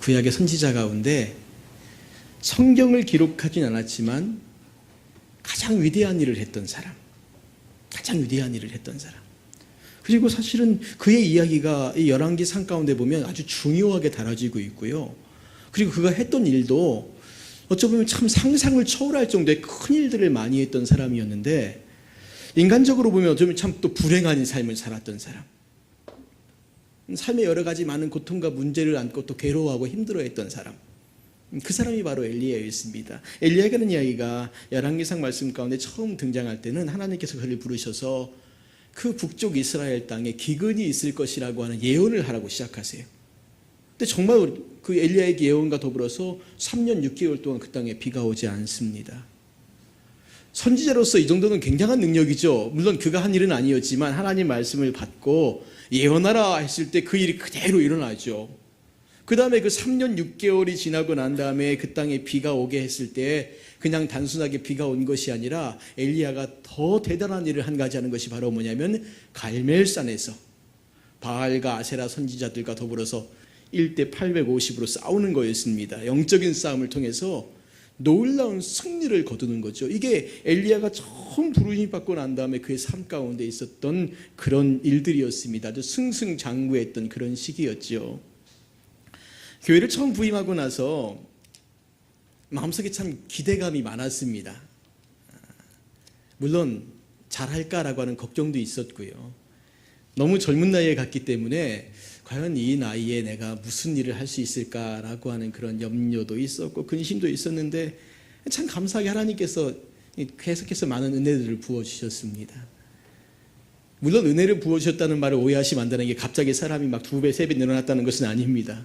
구약의 선지자 가운데 성경을 기록하진 않았지만 가장 위대한 일을 했던 사람, 가장 위대한 일을 했던 사람. 그리고 사실은 그의 이야기가 이 열왕기상 가운데 보면 아주 중요하게 다뤄지고 있고요. 그리고 그가 했던 일도 어쩌면 참 상상을 초월할 정도의 큰 일들을 많이 했던 사람이었는데, 인간적으로 보면 어쩌면 참 또 불행한 삶을 살았던 사람, 삶의 여러 가지 많은 고통과 문제를 안고 또 괴로워하고 힘들어했던 사람, 그 사람이 바로 엘리야였습니다. 엘리야가 하는 이야기가 열왕기상 말씀 가운데 처음 등장할 때는 하나님께서 그를 부르셔서 그 북쪽 이스라엘 땅에 기근이 있을 것이라고 하는 예언을 하라고 시작하세요. 근데 정말 그 엘리야의 예언과 더불어서 3년 6개월 동안 그 땅에 비가 오지 않습니다. 선지자로서 이 정도는 굉장한 능력이죠. 물론 그가 한 일은 아니었지만 하나님 말씀을 받고 예언하라 했을 때 그 일이 그대로 일어나죠. 그 다음에 그 3년 6개월이 지나고 난 다음에 그 땅에 비가 오게 했을 때 그냥 단순하게 비가 온 것이 아니라 엘리야가 더 대단한 일을 한 가지 하는 것이 바로 뭐냐면 갈멜산에서 바알과 아세라 선지자들과 더불어서 1대 850으로 싸우는 거였습니다. 영적인 싸움을 통해서 놀라운 승리를 거두는 거죠. 이게 엘리야가 처음 부르심 받고 난 다음에 그의 삶 가운데 있었던 그런 일들이었습니다. 아주 승승장구했던 그런 시기였죠. 교회를 처음 부임하고 나서 마음속에 참 기대감이 많았습니다. 물론 잘할까라고 하는 걱정도 있었고요. 너무 젊은 나이에 갔기 때문에 과연 이 나이에 내가 무슨 일을 할 수 있을까라고 하는 그런 염려도 있었고 근심도 있었는데, 참 감사하게 하나님께서 계속해서 많은 은혜들을 부어주셨습니다. 물론 은혜를 부어주셨다는 말을 오해하시면 안 되는 게 갑자기 사람이 막 2배, 3배 늘어났다는 것은 아닙니다.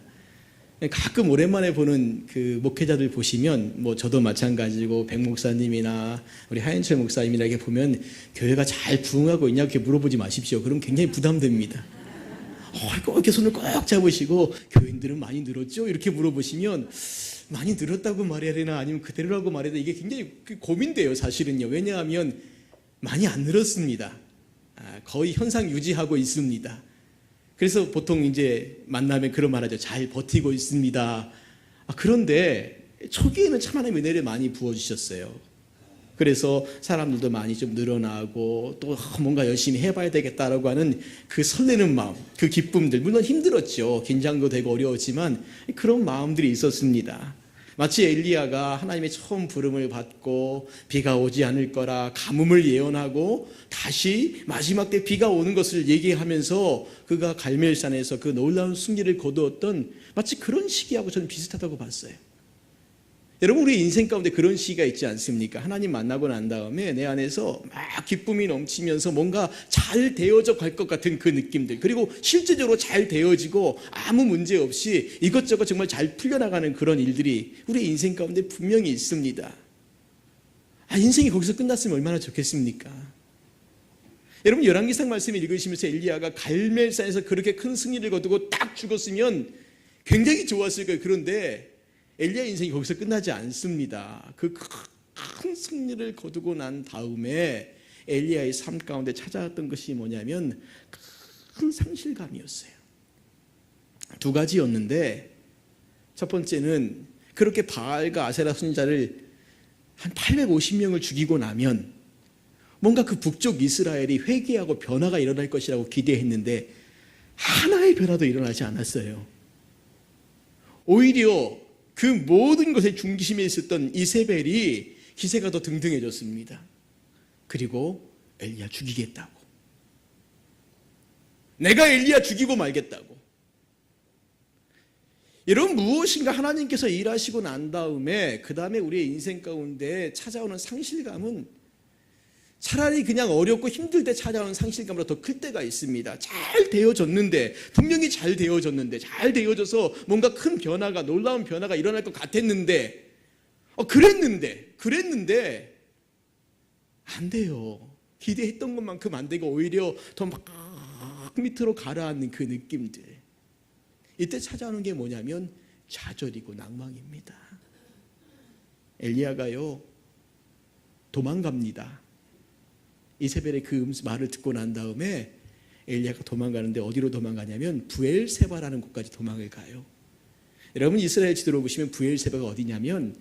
가끔 오랜만에 보는 그 목회자들 보시면 뭐 저도 마찬가지고 백 목사님이나 우리 하현철 목사님이나 이렇게 보면 교회가 잘 부흥하고 있냐고 이렇게 물어보지 마십시오. 그럼 굉장히 부담됩니다. 이렇게 손을 꼭 잡으시고 교인들은 많이 늘었죠? 이렇게 물어보시면 많이 늘었다고 말해야 되나 아니면 그대로라고 말해야 되나 이게 굉장히 고민돼요, 사실은요. 왜냐하면 많이 안 늘었습니다. 거의 현상 유지하고 있습니다. 그래서 보통 이제 만나면 그런 말 하죠. 잘 버티고 있습니다. 그런데 초기에는 참 하나님 은혜를 많이 부어주셨어요. 그래서 사람들도 많이 좀 늘어나고 또 뭔가 열심히 해봐야 되겠다라고 하는 그 설레는 마음, 그 기쁨들, 물론 힘들었죠. 긴장도 되고 어려웠지만 그런 마음들이 있었습니다. 마치 엘리야가 하나님의 처음 부름을 받고 비가 오지 않을 거라 가뭄을 예언하고 다시 마지막 때 비가 오는 것을 얘기하면서 그가 갈멜산에서 그 놀라운 승리를 거두었던 마치 그런 시기하고 저는 비슷하다고 봤어요. 여러분, 우리 인생 가운데 그런 시기가 있지 않습니까? 하나님 만나고 난 다음에 내 안에서 막 기쁨이 넘치면서 뭔가 잘 되어져 갈 것 같은 그 느낌들, 그리고 실제적으로 잘 되어지고 아무 문제 없이 이것저것 정말 잘 풀려나가는 그런 일들이 우리 인생 가운데 분명히 있습니다. 인생이 거기서 끝났으면 얼마나 좋겠습니까? 여러분, 열왕기상 말씀을 읽으시면서 엘리야가 갈멜산에서 그렇게 큰 승리를 거두고 딱 죽었으면 굉장히 좋았을 거예요. 그런데 엘리야 인생이 거기서 끝나지 않습니다. 그 큰 승리를 거두고 난 다음에 엘리야의 삶 가운데 찾아왔던 것이 뭐냐면 큰 상실감이었어요. 2가지였는데, 첫 번째는 그렇게 바알과 아세라 선지자를 한 850명을 죽이고 나면 뭔가 그 북쪽 이스라엘이 회개하고 변화가 일어날 것이라고 기대했는데 하나의 변화도 일어나지 않았어요. 오히려 그 모든 것의 중심에 있었던 이세벨이 기세가 더 등등해졌습니다. 그리고 엘리야 죽이겠다고, 내가 엘리야 죽이고 말겠다고. 여러분, 무엇인가 하나님께서 일하시고 난 다음에 그 다음에 우리의 인생 가운데 찾아오는 상실감은 차라리 그냥 어렵고 힘들 때 찾아오는 상실감보다 더 클 때가 있습니다. 잘 되어졌는데, 분명히 잘 되어졌는데, 잘 되어져서 뭔가 큰 변화가, 놀라운 변화가 일어날 것 같았는데, 그랬는데 안 돼요. 기대했던 것만큼 안 되고 오히려 더 막 밑으로 가라앉는 그 느낌들. 이때 찾아오는 게 뭐냐면 좌절이고 낭망입니다. 엘리야가요 도망갑니다. 이세벨의 그 말을 듣고 난 다음에 엘리야가 도망가는데 어디로 도망가냐면 부엘세바라는 곳까지 도망을 가요. 여러분 이스라엘 지도를 보시면 부엘세바가 어디냐면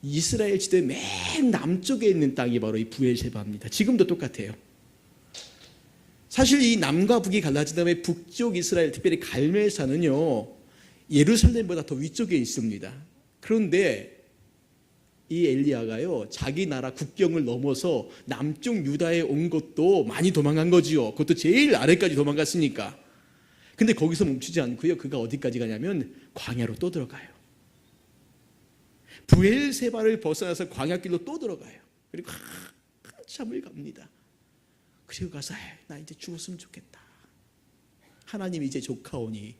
이스라엘 지도의 맨 남쪽에 있는 땅이 바로 이 부엘세바입니다. 지금도 똑같아요. 사실 이 남과 북이 갈라진 다음에 북쪽 이스라엘, 특별히 갈멜산은요 예루살렘보다 더 위쪽에 있습니다. 그런데 이 엘리야가요 자기 나라 국경을 넘어서 남쪽 유다에 온 것도 많이 도망간 거지요. 그것도 제일 아래까지 도망갔으니까. 근데 거기서 멈추지 않고요, 그가 어디까지 가냐면 광야로 또 들어가요. 부엘세바를 벗어나서 광야길로 또 들어가요. 그리고 한참을 갑니다. 그리고 가서 나 이제 죽었으면 좋겠다. 하나님 이제 조카오니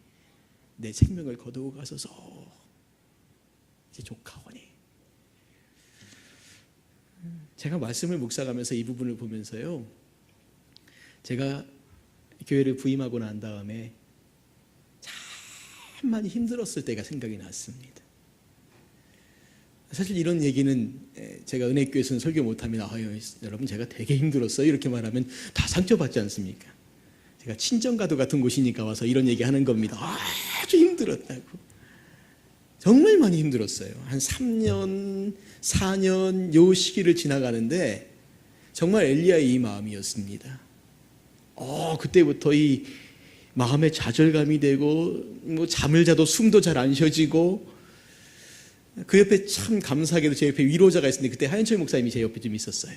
내 생명을 거두고 가소서. 이제 조카오니. 제가 말씀을 묵상하면서 이 부분을 보면서요, 제가 교회를 부임하고 난 다음에 참 많이 힘들었을 때가 생각이 났습니다. 사실 이런 얘기는 제가 은혜교회에서는 설교 못하면 여러분 제가 되게 힘들었어요 이렇게 말하면 다 상처받지 않습니까? 제가 친정가도 같은 곳이니까 와서 이런 얘기 하는 겁니다. 아주 힘들었다고. 정말 많이 힘들었어요. 한 3년, 4년 요 시기를 지나가는데 정말 엘리야의 이 마음이었습니다. 그때부터 이 마음에 좌절감이 되고 뭐 잠을 자도 숨도 잘 안 쉬어지고, 그 옆에 참 감사하게도 제 옆에 위로자가 있었는데 그때 하현철 목사님이 제 옆에 좀 있었어요.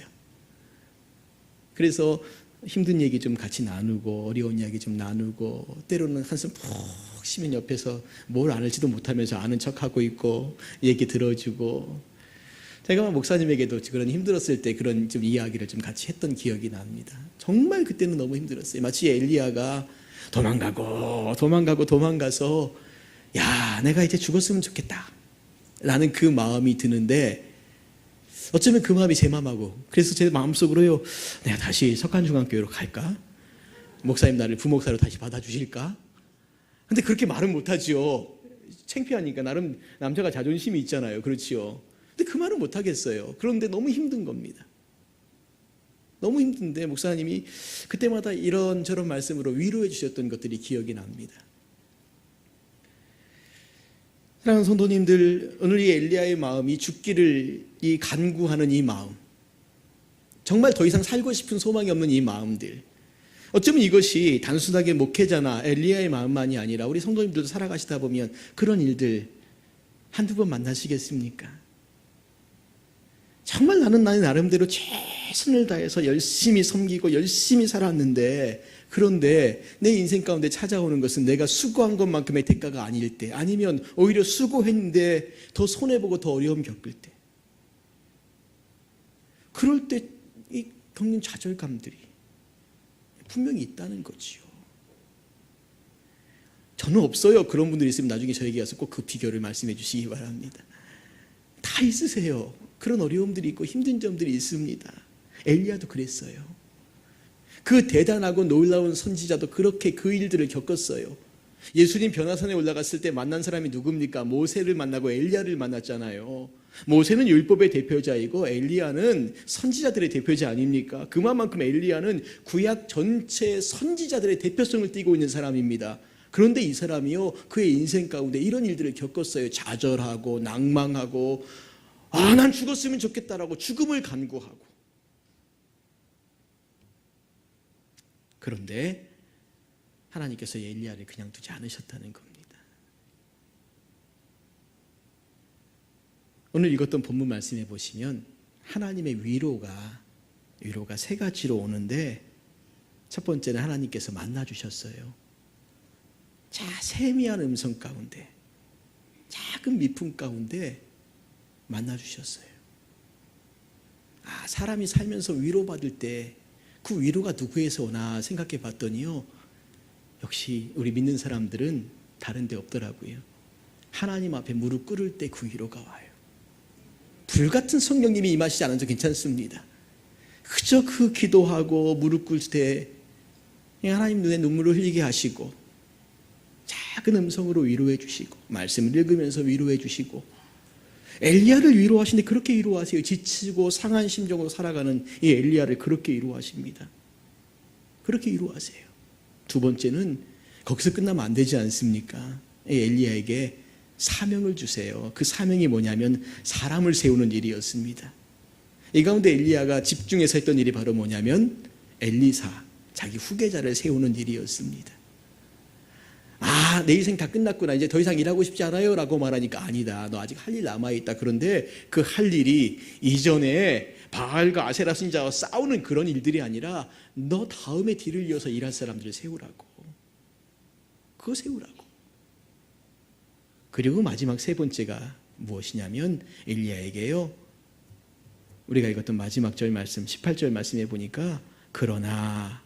그래서 힘든 얘기 좀 같이 나누고 어려운 이야기 좀 나누고, 때로는 한숨 푹 쉬면 옆에서 뭘 아는지도 못하면서 아는 척하고 있고 얘기 들어주고, 제가 목사님에게도 그런 힘들었을 때 그런 좀 이야기를 좀 같이 했던 기억이 납니다. 정말 그때는 너무 힘들었어요. 마치 엘리야가 도망가서 야 내가 이제 죽었으면 좋겠다 라는 그 마음이 드는데, 어쩌면 그 마음이 제 마음하고, 그래서 제 마음속으로요, 내가 다시 석한중앙교회로 갈까? 목사님 나를 부목사로 다시 받아주실까? 근데 그렇게 말은 못하지요. 창피하니까. 나름 남자가 자존심이 있잖아요. 그렇지요. 근데 그 말은 못하겠어요. 그런데 너무 힘든 겁니다. 너무 힘든데 목사님이 그때마다 이런저런 말씀으로 위로해 주셨던 것들이 기억이 납니다. 사랑하는 성도님들, 오늘 이 엘리야의 마음이 죽기를 이 간구하는 이 마음, 정말 더 이상 살고 싶은 소망이 없는 이 마음들, 어쩌면 이것이 단순하게 목회자나 엘리야의 마음만이 아니라 우리 성도님들도 살아가시다 보면 그런 일들 한두 번 만나시겠습니까? 정말 나는 나름대로 최선을 다해서 열심히 섬기고 열심히 살았는데, 그런데 내 인생 가운데 찾아오는 것은 내가 수고한 것만큼의 대가가 아닐 때, 아니면 오히려 수고했는데 더 손해보고 더 어려움 겪을 때, 그럴 때 이 겪는 좌절감들이 분명히 있다는 거지요. 저는 없어요. 그런 분들이 있으면 나중에 저에게 와서 꼭 그 비결을 말씀해 주시기 바랍니다. 다 있으세요. 그런 어려움들이 있고 힘든 점들이 있습니다. 엘리야도 그랬어요. 그 대단하고 놀라운 선지자도 그렇게 그 일들을 겪었어요. 예수님 변화산에 올라갔을 때 만난 사람이 누굽니까? 모세를 만나고 엘리야를 만났잖아요. 모세는 율법의 대표자이고 엘리야는 선지자들의 대표자 아닙니까? 그만큼 엘리야는 구약 전체 선지자들의 대표성을 띠고 있는 사람입니다. 그런데 이 사람이요, 그의 인생 가운데 이런 일들을 겪었어요. 좌절하고 낭망하고, 난 죽었으면 좋겠다라고 죽음을 간구하고. 그런데 하나님께서 엘리야를 그냥 두지 않으셨다는 겁니다. 오늘 읽었던 본문 말씀해 보시면 하나님의 위로가 세 가지로 오는데, 첫 번째는 하나님께서 만나주셨어요. 세미한 음성 가운데, 작은 미품 가운데 만나주셨어요. 사람이 살면서 위로받을 때 그 위로가 누구에서 오나 생각해 봤더니요, 역시 우리 믿는 사람들은 다른 데 없더라고요. 하나님 앞에 무릎 꿇을 때 그 위로가 와요. 불같은 성령님이 임하시지 않아도 괜찮습니다. 그저 그 기도하고 무릎 꿇을 때 하나님 눈에 눈물을 흘리게 하시고, 작은 음성으로 위로해 주시고, 말씀을 읽으면서 위로해 주시고, 엘리야를 위로하시는데 그렇게 위로하세요. 지치고 상한 심정으로 살아가는 이 엘리야를 그렇게 위로하십니다. 그렇게 위로하세요. 두 번째는 거기서 끝나면 안 되지 않습니까? 이 엘리야에게 사명을 주세요. 그 사명이 뭐냐면 사람을 세우는 일이었습니다. 이 가운데 엘리야가 집중해서 했던 일이 바로 뭐냐면 엘리사, 자기 후계자를 세우는 일이었습니다. 아, 내 인생 다 끝났구나, 이제 더 이상 일하고 싶지 않아요 라고 말하니까 아니다, 너 아직 할 일 남아있다. 그런데 그 할 일이 이전에 바알과 아세라 신자와 싸우는 그런 일들이 아니라 너 다음에 뒤를 이어서 일할 사람들을 세우라고. 그거 세우라고. 그리고 마지막 세 번째가 무엇이냐면 엘리야에게요, 우리가 읽었던 마지막 절 말씀 18절 말씀에 보니까 그러나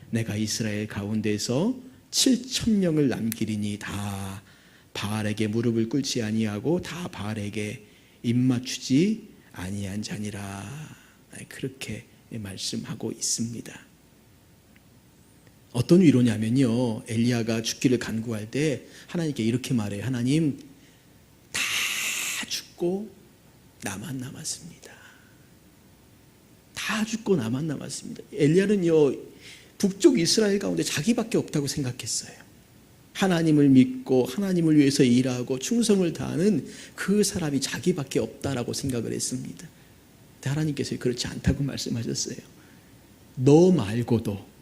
내가 이스라엘 가운데서 7,000명을 남기리니 다 바알에게 무릎을 꿇지 아니하고 다 바알에게 입맞추지 아니한 자니라. 그렇게 말씀하고 있습니다. 어떤 위로냐면요, 엘리야가 죽기를 간구할 때 하나님께 이렇게 말해요. 하나님, 다 죽고 나만 남았습니다. 다 죽고 나만 남았습니다. 엘리야는요, 북쪽 이스라엘 가운데 자기밖에 없다고 생각했어요. 하나님을 믿고 하나님을 위해서 일하고 충성을 다하는 그 사람이 자기밖에 없다라고 생각을 했습니다. 근데 하나님께서 그렇지 않다고 말씀하셨어요. 너 말고도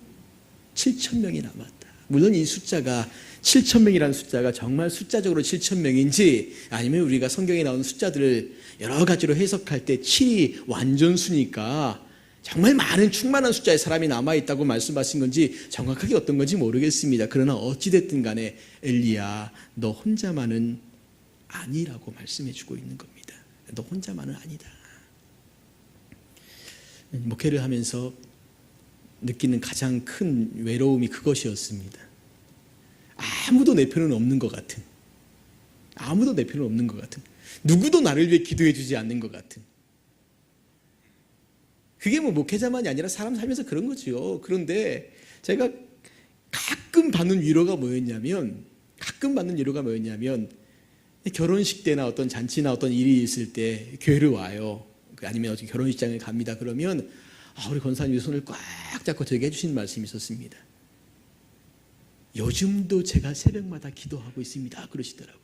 7,000명이 남았다. 물론 이 숫자가 7,000명이라는 숫자가 정말 숫자적으로 7,000명인지 아니면 우리가 성경에 나오는 숫자들을 여러 가지로 해석할 때 7이 완전수니까 정말 많은 충만한 숫자의 사람이 남아있다고 말씀하신 건지 정확하게 어떤 건지 모르겠습니다. 그러나 어찌됐든 간에 엘리야, 너 혼자만은 아니라고 말씀해 주고 있는 겁니다. 너 혼자만은 아니다. 목회를 하면서 느끼는 가장 큰 외로움이 그것이었습니다. 아무도 내 편은 없는 것 같은, 아무도 내 편은 없는 것 같은, 누구도 나를 위해 기도해 주지 않는 것 같은. 그게 뭐 목회자만이 아니라 사람 살면서 그런 거죠. 그런데 제가 가끔 받는 위로가 뭐였냐면 결혼식 때나 어떤 잔치나 어떤 일이 있을 때 교회를 와요. 아니면 어떤 결혼식장에 갑니다. 그러면 우리 권사님이 손을 꽉 잡고 저에게 해주신 말씀이 있었습니다. 요즘도 제가 새벽마다 기도하고 있습니다. 그러시더라고요.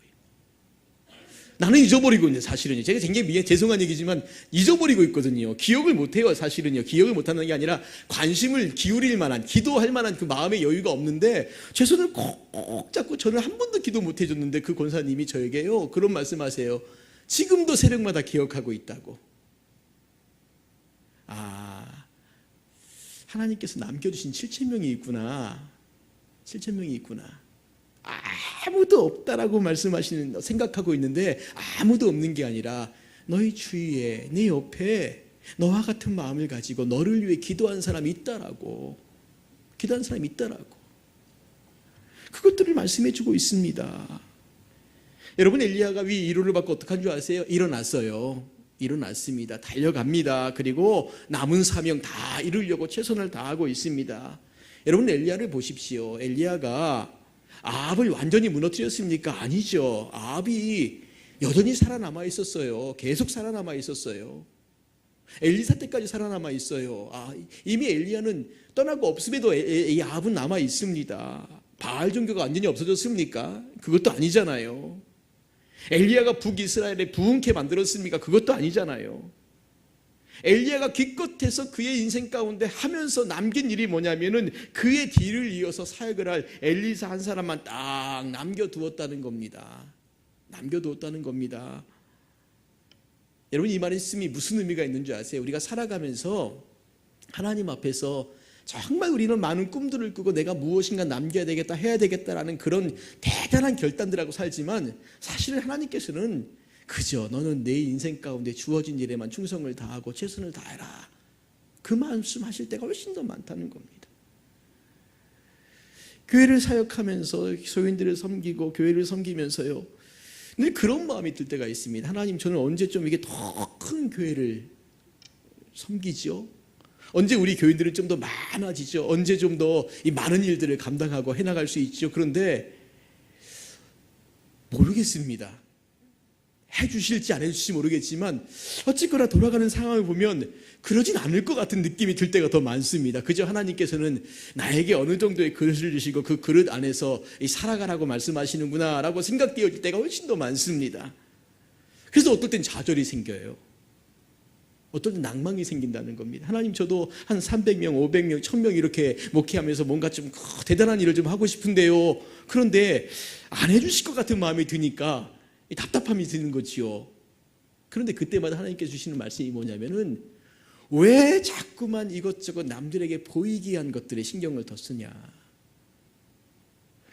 나는 잊어버리고 있는데 사실은요. 제가 굉장히 죄송한 얘기지만 잊어버리고 있거든요. 기억을 못해요. 사실은요. 기억을 못하는 게 아니라 관심을 기울일 만한, 기도할 만한 그 마음의 여유가 없는데 제 손을 꼭 잡고 저는 한 번도 기도 못 해줬는데 그 권사님이 저에게요, 그런 말씀하세요. 지금도 새벽마다 기억하고 있다고. 하나님께서 남겨주신 7,000명이 있구나. 7,000명이 있구나. 아무도 없다라고 말씀하시는, 생각하고 있는데 아무도 없는 게 아니라 너희 주위에, 네 옆에 너와 같은 마음을 가지고 너를 위해 기도한 사람이 있다라고. 기도한 사람이 있다라고. 그것들을 말씀해 주고 있습니다. 여러분, 엘리야가 위 위로를 받고 어떡한 줄 아세요? 일어났습니다. 달려갑니다. 그리고 남은 사명 다 이루려고 최선을 다하고 있습니다. 여러분, 엘리야를 보십시오. 엘리야가 아합을 완전히 무너뜨렸습니까? 아니죠. 아합이 여전히 살아남아 있었어요. 계속 살아남아 있었어요. 엘리사 때까지 살아남아 있어요. 이미 엘리야는 떠나고 없음에도 이 아합은 남아 있습니다. 바알 종교가 완전히 없어졌습니까? 그것도 아니잖아요. 엘리야가 북이스라엘에 부흥케 만들었습니까? 그것도 아니잖아요. 엘리야가 기껏해서 그의 인생 가운데 하면서 남긴 일이 뭐냐면은 그의 뒤를 이어서 사역을 할 엘리사 한 사람만 딱 남겨두었다는 겁니다. 남겨두었다는 겁니다. 여러분, 이 말씀이 무슨 의미가 있는 줄 아세요? 우리가 살아가면서 하나님 앞에서 정말 우리는 많은 꿈들을 꾸고 내가 무엇인가 남겨야 되겠다, 해야 되겠다라는 그런 대단한 결단들하고 살지만 사실은 하나님께서는 그저 너는 내 인생 가운데 주어진 일에만 충성을 다하고 최선을 다해라, 그 말씀하실 때가 훨씬 더 많다는 겁니다. 교회를 사역하면서 소인들을 섬기고 교회를 섬기면서요, 늘 그런 마음이 들 때가 있습니다. 하나님, 저는 언제쯤 이게 더 큰 교회를 섬기죠? 언제 우리 교인들은 좀 더 많아지죠? 언제 좀 더 이 많은 일들을 감당하고 해나갈 수 있죠? 그런데 모르겠습니다. 해주실지 안 해주실지 모르겠지만 어쨌거나 돌아가는 상황을 보면 그러진 않을 것 같은 느낌이 들 때가 더 많습니다. 그저 하나님께서는 나에게 어느 정도의 그릇을 주시고 그 그릇 안에서 살아가라고 말씀하시는구나 라고 생각되어질 때가 훨씬 더 많습니다. 그래서 어떨 땐 좌절이 생겨요. 어떨 땐 낭망이 생긴다는 겁니다. 하나님, 저도 한 300명, 500명, 1000명 이렇게 목회하면서 뭔가 좀 대단한 일을 좀 하고 싶은데요. 그런데 안 해주실 것 같은 마음이 드니까 답답함이 드는 거지요. 그런데 그때마다 하나님께서 주시는 말씀이 뭐냐면은 왜 자꾸만 이것저것 남들에게 보이기 위한 것들에 신경을 더 쓰냐.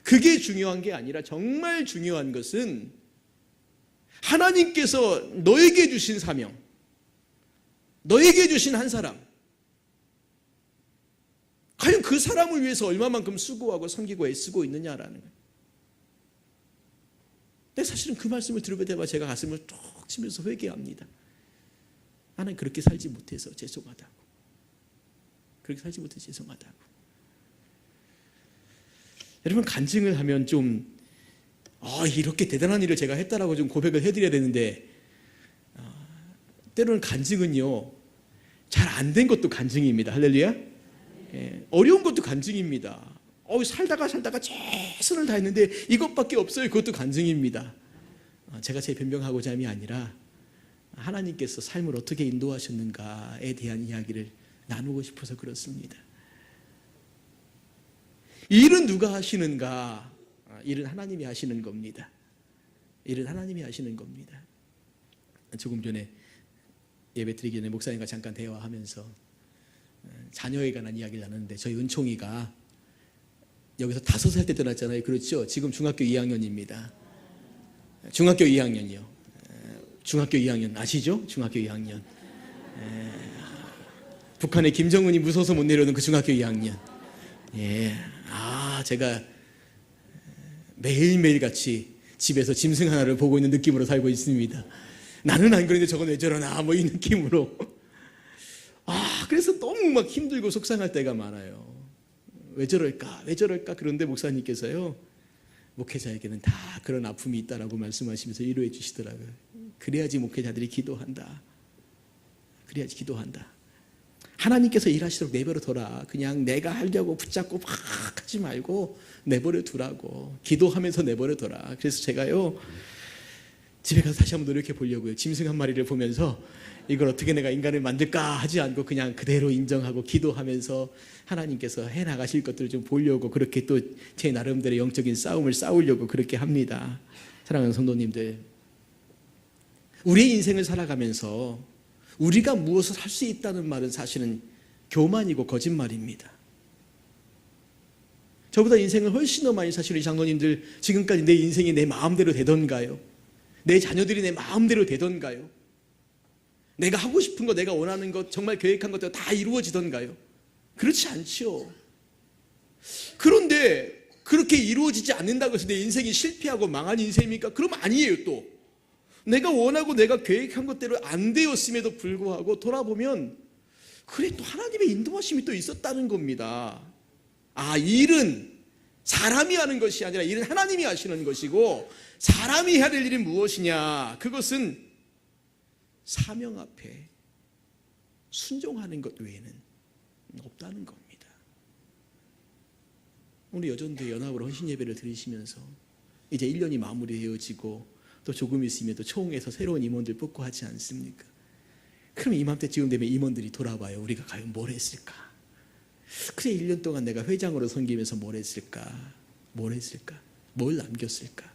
그게 중요한 게 아니라 정말 중요한 것은 하나님께서 너에게 주신 사명, 너에게 주신 한 사람, 과연 그 사람을 위해서 얼마만큼 수고하고 섬기고 애쓰고 있느냐라는 거예요. 근데 사실은 그 말씀을 들을 때마다 제가 가슴을 툭 치면서 회개합니다. 나는 그렇게 살지 못해서 죄송하다고. 그렇게 살지 못해서 죄송하다고. 여러분, 간증을 하면 좀 이렇게 대단한 일을 제가 했다라고 좀 고백을 해드려야 되는데 때로는 간증은요, 잘 안 된 것도 간증입니다. 할렐루야. 어려운 것도 간증입니다. 살다가 최선을 다했는데 이것밖에 없어요. 그것도 간증입니다. 제가 제 변명하고자 함이 아니라 하나님께서 삶을 어떻게 인도하셨는가에 대한 이야기를 나누고 싶어서 그렇습니다. 일은 누가 하시는가? 일은 하나님이 하시는 겁니다. 일은 하나님이 하시는 겁니다. 조금 전에 예배 드리기 전에 목사님과 잠깐 대화하면서 자녀에 관한 이야기를 나눴는데 저희 은총이가 여기서 5살 때 떠났잖아요. 그렇죠? 지금 중학교 2학년입니다. 중학교 2학년이요. 중학교 2학년 아시죠? 중학교 2학년. 북한의 김정은이 무서워서 못 내려오는 그 중학교 2학년. 제가 매일매일 같이 집에서 짐승 하나를 보고 있는 느낌으로 살고 있습니다. 나는 안 그런데 저건 왜 저러나 이 느낌으로. 그래서 너무 막 힘들고 속상할 때가 많아요. 왜 저럴까? 그런데 목사님께서요, 목회자에게는 다 그런 아픔이 있다라고 말씀하시면서 위로해 주시더라고요. 그래야지 목회자들이 기도한다. 그래야지 기도한다. 하나님께서 일하시도록 내버려 둬라. 그냥 내가 하려고 붙잡고 막 하지 말고 내버려 두라고. 기도하면서 내버려 둬라. 그래서 제가요, 집에 가서 다시 한번 노력해 보려고요. 짐승 한 마리를 보면서 이걸 어떻게 내가 인간을 만들까 하지 않고 그냥 그대로 인정하고 기도하면서 하나님께서 해나가실 것들을 좀 보려고 그렇게 또 제 나름대로 영적인 싸움을 싸우려고 그렇게 합니다. 사랑하는 성도님들, 우리의 인생을 살아가면서 우리가 무엇을 할 수 있다는 말은 사실은 교만이고 거짓말입니다. 저보다 인생을 훨씬 더 많이 사시는 장로님들, 지금까지 내 인생이 내 마음대로 되던가요? 내 자녀들이 내 마음대로 되던가요? 내가 하고 싶은 것, 내가 원하는 것, 정말 계획한 것대로 다 이루어지던가요? 그렇지 않죠. 그런데 그렇게 이루어지지 않는다고 해서 내 인생이 실패하고 망한 인생입니까? 그럼 아니에요. 또 내가 원하고 내가 계획한 것대로 안 되었음에도 불구하고 돌아보면 그래, 또 하나님의 인도하심이 또 있었다는 겁니다. 일은 사람이 하는 것이 아니라 일은 하나님이 하시는 것이고, 사람이 해야 될 일이 무엇이냐? 그것은 사명 앞에 순종하는 것 외에는 없다는 겁니다. 오늘 여전도의 연합으로 헌신 예배를 드리시면서 이제 1년이 마무리되어지고 또 조금 있으면 또 초홍에서 새로운 임원들 뽑고 하지 않습니까? 그럼 이맘때쯤 되면 임원들이 돌아봐요. 우리가 과연 뭘 했을까? 그래, 1년 동안 내가 회장으로 섬기면서 뭘 했을까? 뭘 남겼을까?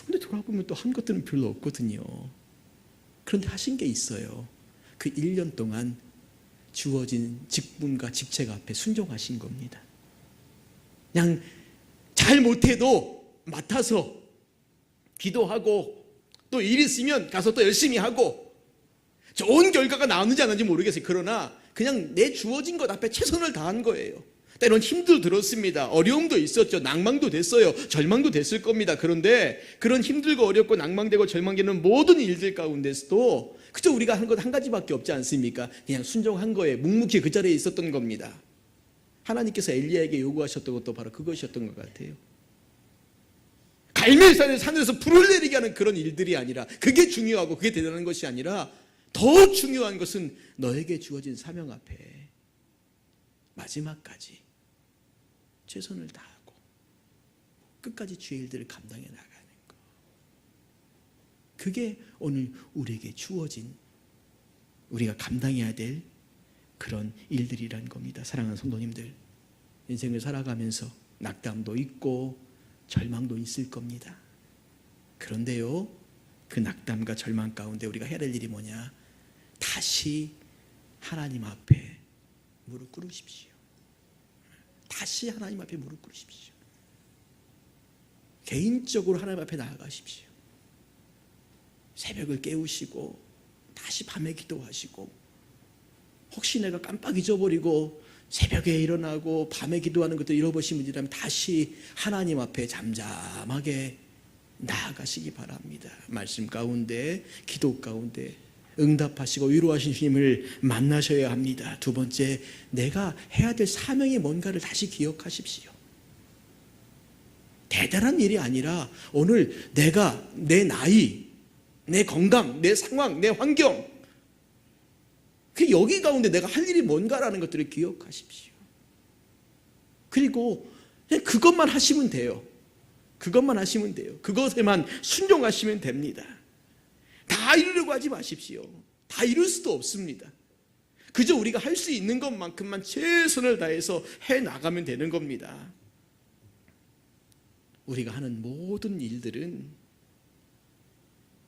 근데 돌아보면 또 한 것들은 별로 없거든요. 그런데 하신 게 있어요. 그 1년 동안 주어진 직분과 직책 앞에 순종하신 겁니다. 그냥 잘 못해도 맡아서 기도하고 또 일 있으면 가서 또 열심히 하고 좋은 결과가 나오는지 안 나오는지 모르겠어요. 그러나 그냥 내 주어진 것 앞에 최선을 다한 거예요. 때론 힘도 들었습니다. 어려움도 있었죠. 낭망도 됐어요. 절망도 됐을 겁니다. 그런데 그런 힘들고 어렵고 낭망되고 절망되는 모든 일들 가운데서도 그저 우리가 한 것 한 가지밖에 없지 않습니까? 그냥 순종한 거예요. 묵묵히 그 자리에 있었던 겁니다. 하나님께서 엘리야에게 요구하셨던 것도 바로 그것이었던 것 같아요. 갈멜산의 산에서 불을 내리게 하는 그런 일들이 아니라, 그게 중요하고 그게 대단한 것이 아니라 더 중요한 것은 너에게 주어진 사명 앞에 마지막까지 최선을 다하고 끝까지 주의 일들을 감당해 나가는 것. 그게 오늘 우리에게 주어진, 우리가 감당해야 될 그런 일들이란 겁니다. 사랑하는 성도님들, 인생을 살아가면서 낙담도 있고 절망도 있을 겁니다. 그런데요, 그 낙담과 절망 가운데 우리가 해야 될 일이 뭐냐? 다시 하나님 앞에 무릎 꿇으십시오. 다시 하나님 앞에 무릎 꿇으십시오. 개인적으로 하나님 앞에 나아가십시오. 새벽을 깨우시고 다시 밤에 기도하시고, 혹시 내가 깜빡 잊어버리고 새벽에 일어나고 밤에 기도하는 것도 잃어버리신 분이라면 다시 하나님 앞에 잠잠하게 나아가시기 바랍니다. 말씀 가운데, 기도 가운데 응답하시고 위로하신 주님을 만나셔야 합니다. 두 번째, 내가 해야 될 사명이 뭔가를 다시 기억하십시오. 대단한 일이 아니라 오늘 내가, 내 나이, 내 건강, 내 상황, 내 환경, 그 여기 가운데 내가 할 일이 뭔가라는 것들을 기억하십시오. 그리고 그냥 그것만 하시면 돼요. 그것만 하시면 돼요. 그것에만 순종하시면 됩니다. 다 이루려고 하지 마십시오. 다 이룰 수도 없습니다. 그저 우리가 할 수 있는 것만큼만 최선을 다해서 해나가면 되는 겁니다. 우리가 하는 모든 일들은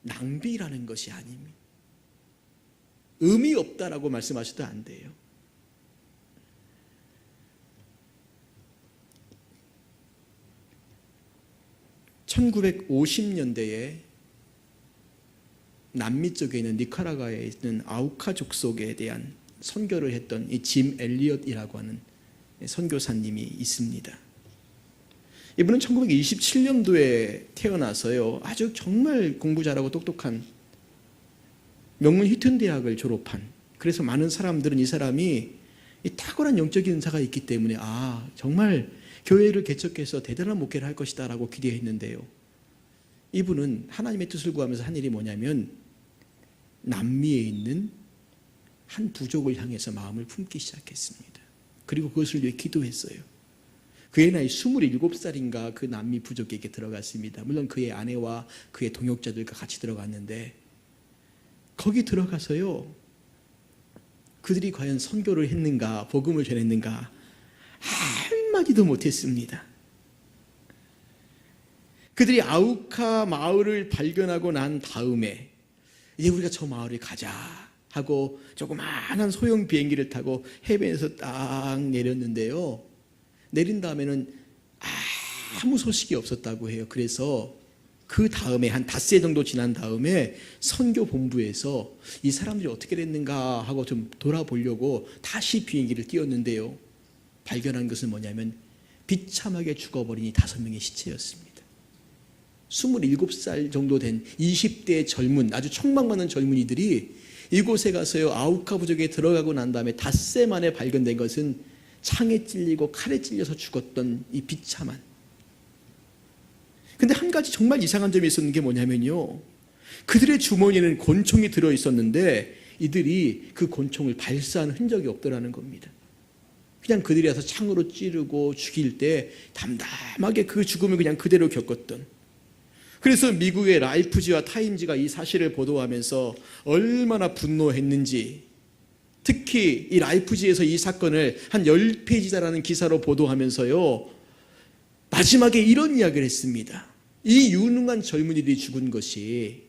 낭비라는 것이 아닙니다. 의미 없다라고 말씀하셔도 안 돼요. (1950년대에) 남미 쪽에 있는 니카라과에 있는 아우카 족속에 대한 선교를 했던 이 짐 엘리엇이라고 하는 선교사님이 있습니다. 이분은 1927년도에 태어나서요, 아주 정말 공부 잘하고 똑똑한 명문 휘튼 대학을 졸업한, 그래서 많은 사람들은 이 사람이 이 탁월한 영적인 은사가 있기 때문에 정말 교회를 개척해서 대단한 목회를 할 것이다 라고 기대했는데요, 이분은 하나님의 뜻을 구하면서 한 일이 뭐냐면 남미에 있는 한 부족을 향해서 마음을 품기 시작했습니다. 그리고 그것을 위해 기도했어요. 그의 나이 27살인가 그 남미 부족에게 들어갔습니다. 물론 그의 아내와 그의 동역자들과 같이 들어갔는데, 거기 들어가서요, 그들이 과연 선교를 했는가, 복음을 전했는가 한마디도 못했습니다. 그들이 아우카 마을을 발견하고 난 다음에 이제 우리가 저 마을에 가자 하고 조그마한 소형 비행기를 타고 해변에서 딱 내렸는데요, 내린 다음에는 아무 소식이 없었다고 해요. 그래서 그 다음에 한 닷새 정도 지난 다음에 선교본부에서 이 사람들이 어떻게 됐는가 하고 좀 돌아보려고 다시 비행기를 띄웠는데요, 발견한 것은 뭐냐면 비참하게 죽어버린 이 5명의 시체였습니다. 27살 정도 된 20대의 젊은, 아주 촉망많은 젊은이들이 이곳에 가서요, 아우카 부족에 들어가고 난 다음에 닷새 만에 발견된 것은 창에 찔리고 칼에 찔려서 죽었던 이 비참한. 근데 한 가지 정말 이상한 점이 있었는 게 뭐냐면요, 그들의 주머니에는 권총이 들어있었는데 이들이 그 권총을 발사한 흔적이 없더라는 겁니다. 그냥 그들이 와서 창으로 찌르고 죽일 때 담담하게 그 죽음을 그냥 그대로 겪었던. 그래서 미국의 라이프지와 타임지가 이 사실을 보도하면서 얼마나 분노했는지, 특히 이 라이프지에서 이 사건을 한 10페이지다라는 기사로 보도하면서요, 마지막에 이런 이야기를 했습니다. 이 유능한 젊은이들이 죽은 것이,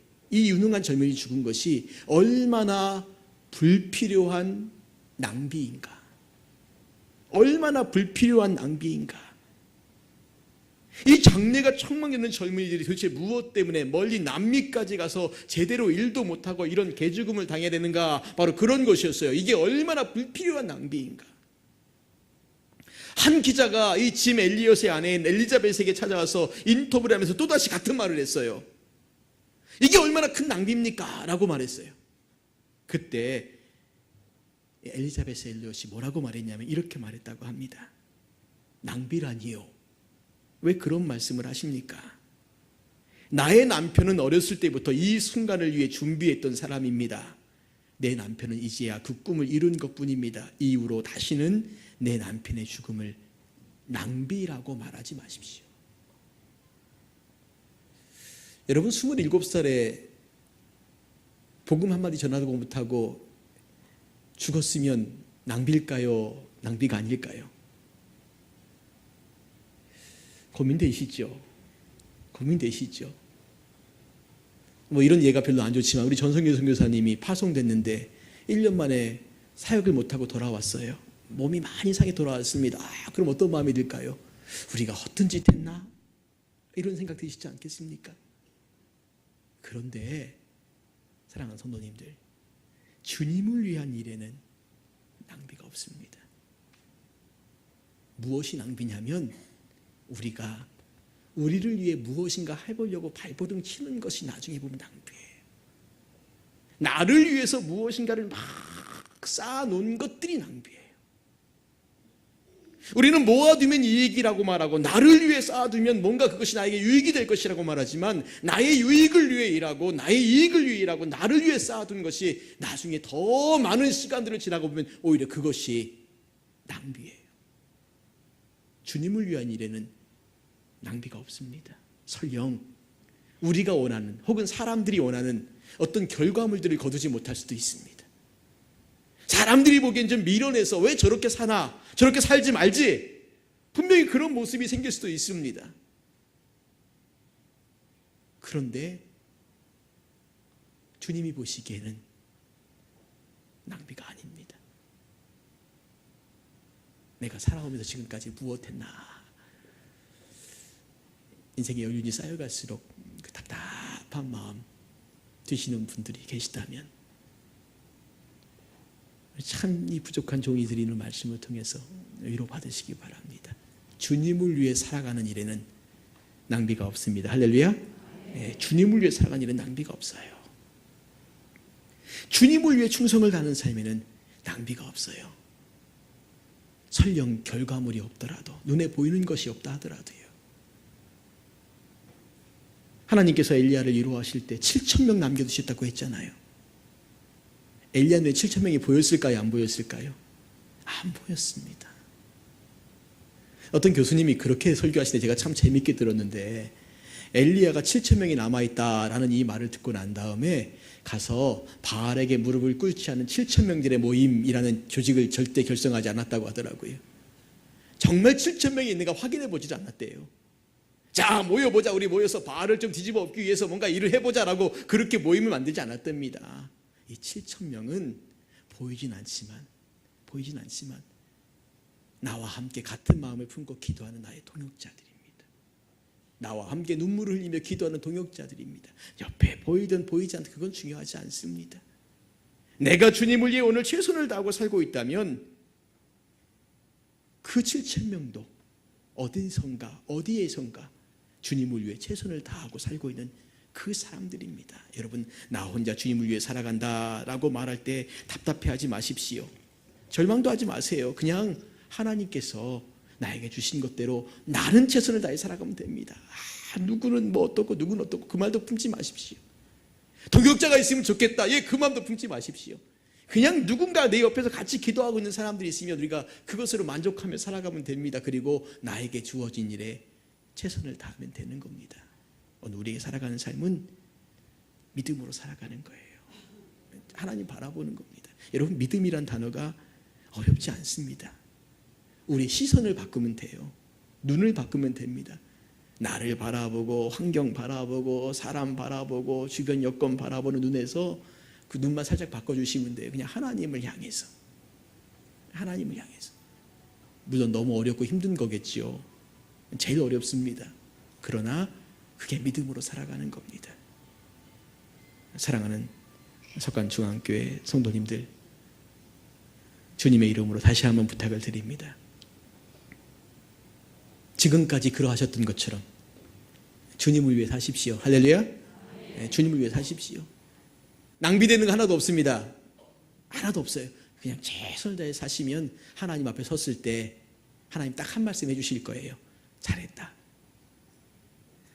얼마나 불필요한 낭비인가. 얼마나 불필요한 낭비인가. 이 장래가 촉망되는 젊은이들이 도대체 무엇 때문에 멀리 남미까지 가서 제대로 일도 못하고 이런 개죽음을 당해야 되는가. 바로 그런 것이었어요. 이게 얼마나 불필요한 낭비인가. 한 기자가 이 짐 엘리엇의 아내인 엘리자벳에게 찾아와서 인터뷰를 하면서 또다시 같은 말을 했어요. 이게 얼마나 큰 낭비입니까? 라고 말했어요. 그때 엘리자벳 엘리엇이 뭐라고 말했냐면 이렇게 말했다고 합니다. 낭비라니요, 왜 그런 말씀을 하십니까? 나의 남편은 어렸을 때부터 이 순간을 위해 준비했던 사람입니다. 내 남편은 이제야 그 꿈을 이룬 것뿐입니다. 이후로 다시는 내 남편의 죽음을 낭비라고 말하지 마십시오. 여러분 27살에 복음 한마디 전하고 못하고 죽었으면 낭비일까요? 낭비가 아닐까요? 고민되시죠? 고민되시죠? 뭐 이런 예가 별로 안 좋지만 우리 전성규 선교사님이 파송됐는데 1년 만에 사역을 못하고 돌아왔어요. 몸이 많이 상해 돌아왔습니다. 그럼 어떤 마음이 들까요? 우리가 허튼 짓 했나? 이런 생각 드시지 않겠습니까? 그런데 사랑하는 성도님들, 주님을 위한 일에는 낭비가 없습니다. 무엇이 낭비냐면 우리가 우리를 위해 무엇인가 해보려고 발버둥 치는 것이 나중에 보면 낭비예요. 나를 위해서 무엇인가를 막 쌓아놓은 것들이 낭비예요. 우리는 모아두면 이익이라고 말하고 나를 위해 쌓아두면 뭔가 그것이 나에게 유익이 될 것이라고 말하지만 나의 유익을 위해 일하고 나의 이익을 위해 일하고 나를 위해 쌓아둔 것이 나중에 더 많은 시간들을 지나고 보면 오히려 그것이 낭비예요. 주님을 위한 일에는 낭비가 없습니다. 설령 우리가 원하는 혹은 사람들이 원하는 어떤 결과물들을 거두지 못할 수도 있습니다. 사람들이 보기엔 좀 미련해서 왜 저렇게 사나, 저렇게 살지 말지, 분명히 그런 모습이 생길 수도 있습니다. 그런데 주님이 보시기에는 낭비가 아닙니다. 내가 살아오면서 지금까지 무엇했나. 인생의 연륜이 쌓여갈수록 그 답답한 마음 드시는 분들이 계시다면 참 이 부족한 종이 드리는 말씀을 통해서 위로받으시기 바랍니다. 주님을 위해 살아가는 일에는 낭비가 없습니다. 할렐루야. 네, 주님을 위해 살아가는 일은 낭비가 없어요. 주님을 위해 충성을 다하는 삶에는 낭비가 없어요. 설령 결과물이 없더라도, 눈에 보이는 것이 없다 하더라도요. 하나님께서 엘리야를 위로하실 때 7,000명 남겨두셨다고 했잖아요. 엘리야 눈에 7,000명이 보였을까요? 안 보였을까요? 안 보였습니다. 어떤 교수님이 그렇게 설교하실 때 제가 참 재밌게 들었는데, 엘리야가 7,000명이 남아있다라는 이 말을 듣고 난 다음에 가서 바알에게 무릎을 꿇지 않은 7,000명들의 모임이라는 조직을 절대 결성하지 않았다고 하더라고요. 정말 7,000명이 있는가 확인해 보지도 않았대요. 자, 모여보자. 우리 모여서 바알을 좀 뒤집어 엎기 위해서 뭔가 일을 해보자라고 그렇게 모임을 만들지 않았답니다. 이 7,000명은 보이진 않지만 나와 함께 같은 마음을 품고 기도하는 나의 동역자들입니다. 나와 함께 눈물을 흘리며 기도하는 동역자들입니다. 옆에 보이든 보이지 않든 그건 중요하지 않습니다. 내가 주님을 위해 오늘 최선을 다하고 살고 있다면 그 7,000명도 어디에선가 주님을 위해 최선을 다하고 살고 있는 그 사람들입니다. 여러분, 나 혼자 주님을 위해 살아간다라고 말할 때 답답해하지 마십시오. 절망도 하지 마세요. 그냥 하나님께서 나에게 주신 것대로 나는 최선을 다해 살아가면 됩니다. 누구는 뭐 어떻고 누구는 어떻고 그 말도 품지 마십시오. 동역자가 있으면 좋겠다. 그 마음도 품지 마십시오. 그냥 누군가 내 옆에서 같이 기도하고 있는 사람들이 있으면 우리가 그것으로 만족하며 살아가면 됩니다. 그리고 나에게 주어진 일에 최선을 다하면 되는 겁니다. 오늘 우리에게 살아가는 삶은 믿음으로 살아가는 거예요. 하나님 바라보는 겁니다. 여러분, 믿음이란 단어가 어렵지 않습니다. 우리 시선을 바꾸면 돼요. 눈을 바꾸면 됩니다. 나를 바라보고 환경 바라보고 사람 바라보고 주변 여건 바라보는 눈에서 그 눈만 살짝 바꿔주시면 돼요. 그냥 하나님을 향해서. 물론 너무 어렵고 힘든 거겠죠. 제일 어렵습니다. 그러나 그게 믿음으로 살아가는 겁니다. 사랑하는 석관중앙교회 성도님들, 주님의 이름으로 다시 한번 부탁을 드립니다. 지금까지 그러하셨던 것처럼 주님을 위해 사십시오. 할렐루야. 네, 주님을 위해 사십시오. 낭비되는 거 하나도 없습니다. 하나도 없어요. 그냥 최선을 다해 사시면 하나님 앞에 섰을 때 하나님 딱 한 말씀 해주실 거예요. 잘했다.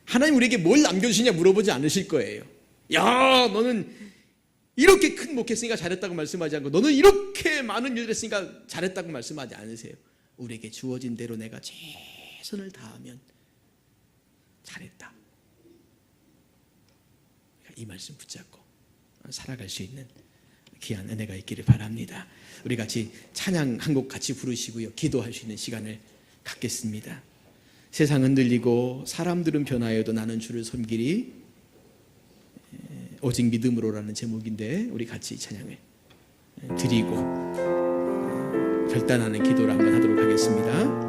하나님 우리에게 뭘 남겨주시냐 물어보지 않으실 거예요. 야, 너는 이렇게 큰 목했으니까 잘했다고 말씀하지 않고, 너는 이렇게 많은 일을 했으니까 잘했다고 말씀하지 않으세요. 우리에게 주어진 대로 내가 최선을 다하면 잘했다. 이 말씀 붙잡고 살아갈 수 있는 귀한 은혜가 있기를 바랍니다. 우리 같이 찬양 한 곡 같이 부르시고요, 기도할 수 있는 시간을 갖겠습니다. 세상 흔들리고 사람들은 변하여도 나는 주를 섬기리, 오직 믿음으로라는 제목인데 우리 같이 찬양을 드리고 결단하는 기도를 한번 하도록 하겠습니다.